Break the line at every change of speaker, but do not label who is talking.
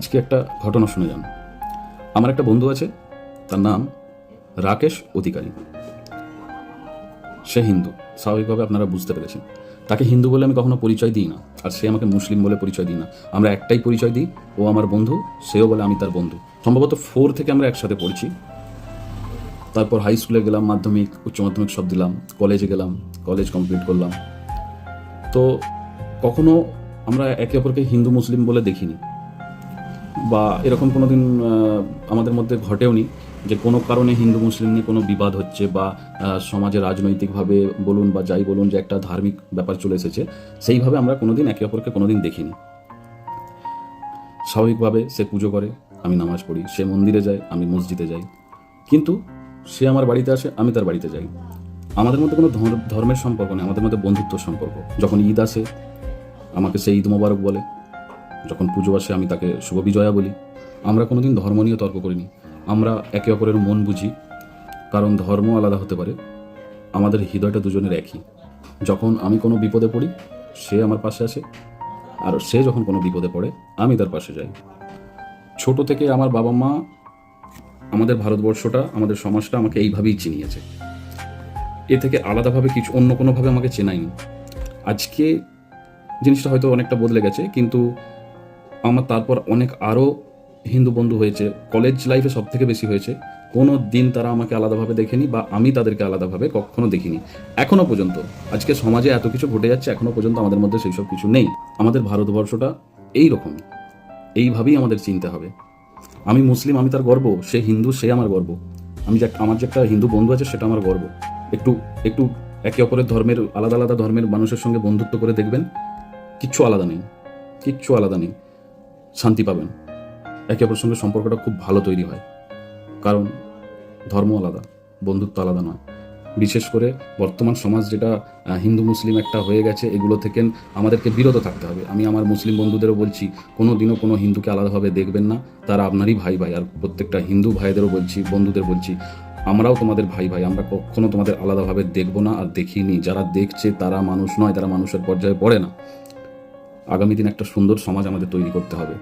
আজকে একটা ঘটনা শুনে যান। আমার একটা বন্ধু আছে, তার নাম রাকেশ অধিকারী। সে হিন্দু, স্বাভাবিকভাবে আপনারা বুঝতে পেরেছেন। তাকে হিন্দু বলে আমি কখনো পরিচয় দিই না, আর সে আমাকে মুসলিম বলে পরিচয় দিই না। আমরা একটাই পরিচয় দিই, ও আমার বন্ধু, সেও বলে আমি তার বন্ধু। সম্ভবত 4 থেকে আমরা একসাথে পড়ছি। তারপর হাই স্কুলে গেলাম, মাধ্যমিক উচ্চ মাধ্যমিক সব দিলাম, কলেজে গেলাম, কলেজ কমপ্লিট করলাম। তো কখনো আমরা একে অপরকে হিন্দু মুসলিম বলে দেখিনি, বা এরকম কোনো দিন আমাদের মধ্যে ঘটেও নি যে কোনো কারণে হিন্দু মুসলিম নিয়ে কোনো বিবাদ হচ্ছে, বা সমাজে রাজনৈতিকভাবে বলুন বা যাই বলুন যে একটা ধার্মিক ব্যাপার চলে এসেছে, সেইভাবে আমরা কোনোদিন একে অপরকে কোনোদিন দেখিনি। স্বাভাবিকভাবে সে পুজো করে, আমি নামাজ পড়ি, সে মন্দিরে যায়, আমি মসজিদে যাই, কিন্তু সে আমার বাড়িতে আসে, আমি তার বাড়িতে যাই। আমাদের মধ্যে কোনো ধর্মের সম্পর্ক নেই, আমাদের মধ্যে বন্ধুত্ব সম্পর্ক। যখন ঈদ আসে আমাকে সে ঈদ মোবারক বলে, যখন পুজো আসে আমি তাকে শুভ বিজয়া বলি। আমরা কোনোদিন ধর্ম নিয়ে তর্ক করিনি। আমরা একে অপরের মন বুঝি, কারণ ধর্ম আলাদা হতে পারে, আমাদের হৃদয়টা দুজনের একই। যখন আমি কোনো বিপদে পড়ি সে আমার পাশে আসে, আর সে যখন কোনো বিপদে পড়ে আমি তার পাশে যাই। ছোট থেকে আমার বাবা মা আমাদের ভারতবর্ষটা, আমাদের সমাজটা আমাকে এইভাবেই চিনিয়েছে। এ থেকে আলাদাভাবে কিছু অন্য কোনোভাবে আমাকে চেনায়নি। আজকে জিনিসটা হয়তো অনেকটা বদলে গেছে, কিন্তু আমার তারপর অনেক আরও হিন্দু বন্ধু হয়েছে। কলেজ লাইফে সব থেকে বেশি হয়েছে। কোনো দিন তারা আমাকে আলাদাভাবে দেখেনি, বা আমি তাদেরকে আলাদাভাবে কখনো দেখিনি এখনও পর্যন্ত। আজকে সমাজে এত কিছু ঘটে যাচ্ছে, এখনও পর্যন্ত আমাদের মধ্যে সেই সব কিছু নেই। আমাদের ভারতবর্ষটা এই রকম, এইভাবেই আমাদের চিনতে হবে। আমি মুসলিম, আমি তার গর্ব, সে হিন্দু, সে আমার গর্ব। আমার যে একটা হিন্দু বন্ধু আছে সেটা আমার গর্ব। একটু একটু একে অপরের ধর্মের, আলাদা আলাদা ধর্মের মানুষের সঙ্গে বন্ধুত্ব করে দেখবেন, কিচ্ছু আলাদা নেই, কিচ্ছু আলাদা নেই। শান্তি পাবেন, একে অপরের সঙ্গে সম্পর্কটা খুব ভালো তৈরি হয়, কারণ ধর্ম আলাদা, বন্ধুত্ব আলাদা নয়। বিশেষ করে বর্তমান সমাজ যেটা হিন্দু মুসলিম একটা হয়ে গেছে, এগুলো থেকে আমাদেরকে বিরত থাকতে হবে। আমি আমার মুসলিম বন্ধুদেরও বলছি, কোনো দিনও কোনো হিন্দুকে আলাদাভাবে দেখবেন না, তারা আপনারই ভাই ভাই। আর প্রত্যেকটা হিন্দু ভাইদেরও বলছি, বন্ধুদের বলছি, আমরাও তোমাদের ভাই ভাই, আমরা কখনো তোমাদের আলাদাভাবে দেখবো না, আর দেখিনি। যারা দেখছে তারা মানুষ নয়, তারা মানুষের পর্যায়ে পড়ে না। আগামী দিন একটা সুন্দর সমাজ আমাদের তৈরি করতে হবে।